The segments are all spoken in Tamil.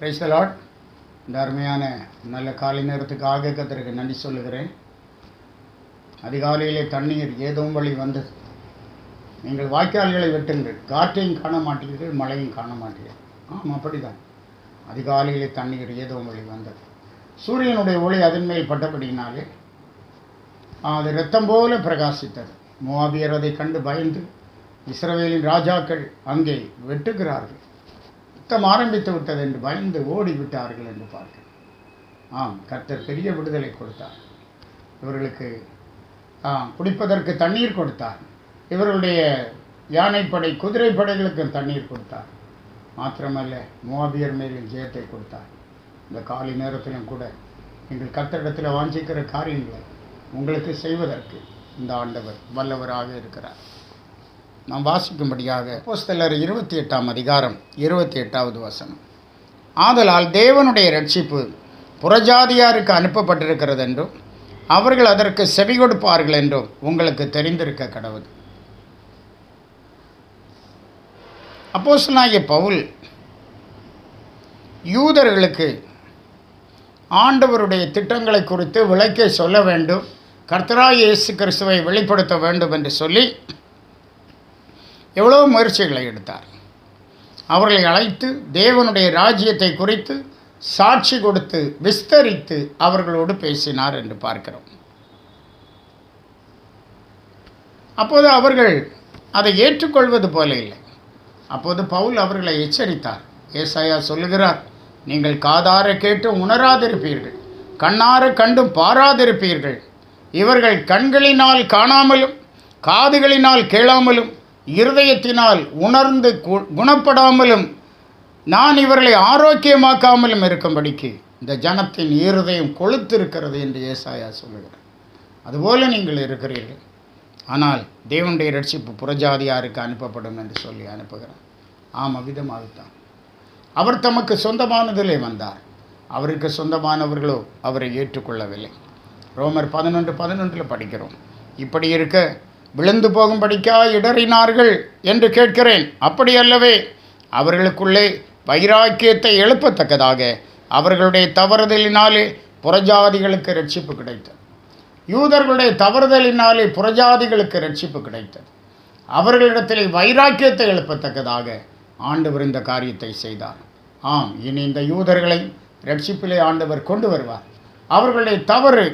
Praise the Lord. இந்த அருமையான நல்ல காலை நேரத்துக்காக கர்த்தருக்கு நன்றி சொல்லுகிறேன். அதிகாலையிலே தண்ணீர் ஏதோம் வழி வந்தது. நீங்கள் வாய்க்கால்களை வெட்டுங்கள், காற்றையும் காண மாட்டீர்கள், மழையும் காண மாட்டீர்கள். ஆமாம், அப்படிதான். அதிகாலையிலே தண்ணீர் ஏதோம் வழி வந்தது. சூரியனுடைய ஒளி அதன் மேல் பட்டபடியினாலே அது இரத்தம் போல பிரகாசித்தது. மோவாபியர் அதை கண்டு பயந்து இஸ்ரவேலின் ராஜாக்கள் அங்கே வெட்டுகிறார்கள், யுத்தம் ஆரம்பித்து விட்டது என்று பயந்து ஓடிவிட்டார்கள் என்று பார்க்கிறேன். கர்த்தர் பெரிய விடுதலை கொடுத்தார். இவர்களுக்கு குடிப்பதற்கு தண்ணீர் கொடுத்தார். இவர்களுடைய யானைப்படை குதிரைப்படைகளுக்கு தண்ணீர் கொடுத்தார். மாத்திரமல்ல, மோவாபியர் மேலில் ஜெயத்தை கொடுத்தார். இந்த காலை நேரத்திலும் கூட நீங்கள் கர்த்தரிடத்தில் வாஞ்சிக்கிற காரியங்களை உங்களுக்கு செய்வதற்கு இந்த ஆண்டவர் வல்லவராக இருக்கிறார். நாம் வாசிக்கும்படியாக அப்போஸ்தலர் 28ஆம் அதிகாரம் 28வது வசனம். ஆதலால் தேவனுடைய இரட்சிப்பு புறஜாதியாருக்கு அனுப்பப்பட்டிருக்கிறது என்றும் அவர்கள் அதற்கு செவி கொடுப்பார்கள் என்றும் உங்களுக்கு தெரிந்திருக்க கடவுது. அப்போஸ்தலனாகிய பவுல் யூதர்களுக்கு ஆண்டவருடைய திட்டங்களை குறித்து விளக்கி சொல்ல வேண்டும், கர்த்தராகிய இயேசு கிறிஸ்துவை வெளிப்படுத்த வேண்டும் என்று சொல்லி எவ்வளோ முயற்சிகளை எடுத்தார். அவர்களை அழைத்து தேவனுடைய ராஜ்யத்தை குறித்து சாட்சி கொடுத்து விஸ்தரித்து அவர்களோடு பேசினார் என்று பார்க்கிறோம். அப்போது அவர்கள் அதை ஏற்றுக்கொள்வது போல இல்லை. அப்போது பவுல் அவர்களை எச்சரித்தார். ஏசாயா சொல்லுகிறார், நீங்கள் காதார கேட்டு உணராதிருப்பீர்கள், கண்ணார கண்டும் பாராதிருப்பீர்கள். இவர்கள் கண்களினால் காணாமலும் காதுகளினால் கேளாமலும் இருதயத்தினால் உணர்ந்து குணப்படாமலும் நான் இவர்களை ஆரோக்கியமாக்காமலும் இருக்கும்படிக்கு இந்த ஜனத்தின் இருதயம் கொழுத்திருக்கிறது என்று ஏசாயா சொல்லுகிறார். அதுபோல நீங்கள் இருக்கிறீர்கள். ஆனால் தேவனுடைய இரட்சிப்பு புறஜாதியாருக்கு அனுப்பப்படும் என்று சொல்லி அனுப்புகிறார். அவ்விதமாகத்தான் அவர் தமக்கு சொந்தமானதிலே வந்தார். அவருக்கு சொந்தமானவர்களோ அவரை ஏற்றுக்கொள்ளவில்லை. ரோமர் 11:11 படிக்கிறோம். இப்படி இருக்க விழுந்து போகும்படிக்கா இடறினார்கள் என்று கேட்கிறேன். அப்படி அல்லவே, அவர்களுக்குள்ளே வைராக்கியத்தை எழுப்பத்தக்கதாக அவர்களுடைய தவறுதலினாலே புறஜாதிகளுக்கு இரட்சிப்பு கிடைத்தது. யூதர்களுடைய தவறுதலினாலே புறஜாதிகளுக்கு இரட்சிப்பு கிடைத்தது. அவர்களிடத்தில் வைராக்கியத்தை எழுப்பத்தக்கதாக ஆண்டவர் இந்த காரியத்தை செய்தார். இனி இந்த யூதர்களை இரட்சிப்பிலே ஆண்டவர் கொண்டு வருவார். அவர்களுடைய தவறு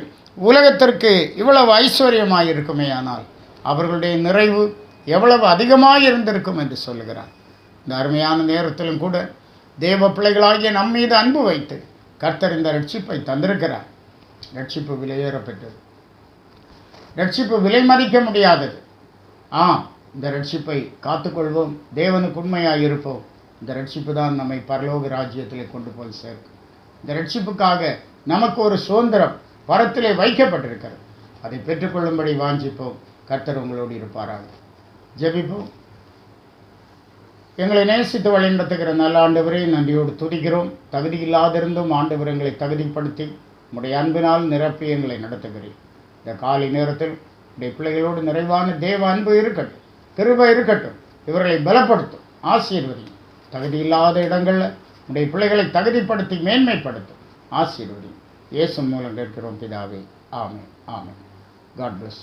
உலகத்திற்கு இவ்வளவு ஐஸ்வர்யமாக இருக்குமே, ஆனால் அவர்களுடைய நிறைவு எவ்வளவு அதிகமாக இருந்திருக்கும் என்று சொல்லுகிறார். இந்த அருமையான நேரத்திலும் கூட தேவ பிள்ளைகளாகிய நம் மீது அன்பு வைத்து கர்த்தர் இந்த ரட்சிப்பை தந்திருக்கிறார். ரட்சிப்பு விலையேறப்பெற்றது. ரட்சிப்பு விலை மதிக்க முடியாதது. இந்த ரட்சிப்பை காத்துக்கொள்வோம், தேவனுக்கு உண்மையாக இருப்போம். இந்த ரட்சிப்பு தான் நம்மை பரலோக ராஜ்யத்திலே கொண்டு போய் சேர்க்கும். இந்த ரட்சிப்புக்காக நமக்கு ஒரு சுதந்திரம் பரத்திலே வைக்கப்பட்டிருக்கிறது. அதை பெற்றுக்கொள்ளும்படி வாஞ்சிப்போம். கர்த்தர் உங்களோடு இருப்பாராக. ஜெபிப்போம். எங்களை நேசித்து வழிநடத்துகிற நல்ல ஆண்டவரை நன்றியோடு துதிக்கிறோம். தகுதி இல்லாதிருந்தும் ஆண்டவர் எங்களை தகுதிப்படுத்தி உம்முடைய அன்பினால் நிரப்பி எங்களை நடத்துகிறேன். இந்த காலை நேரத்தில் உடைய பிள்ளைகளோடு நிறைவான தேவ அன்பு இருக்கட்டும், கிருபை இருக்கட்டும். இவர்களை பலப்படுத்தும், ஆசீர்வதியும். தகுதி இல்லாத இடங்களில் உடைய பிள்ளைகளை தகுதிப்படுத்தி மேன்மைப்படுத்தும், ஆசீர்வதியும். இயேசு மூலம் கேட்கிறோம் பிதாவே. ஆமென். God plus.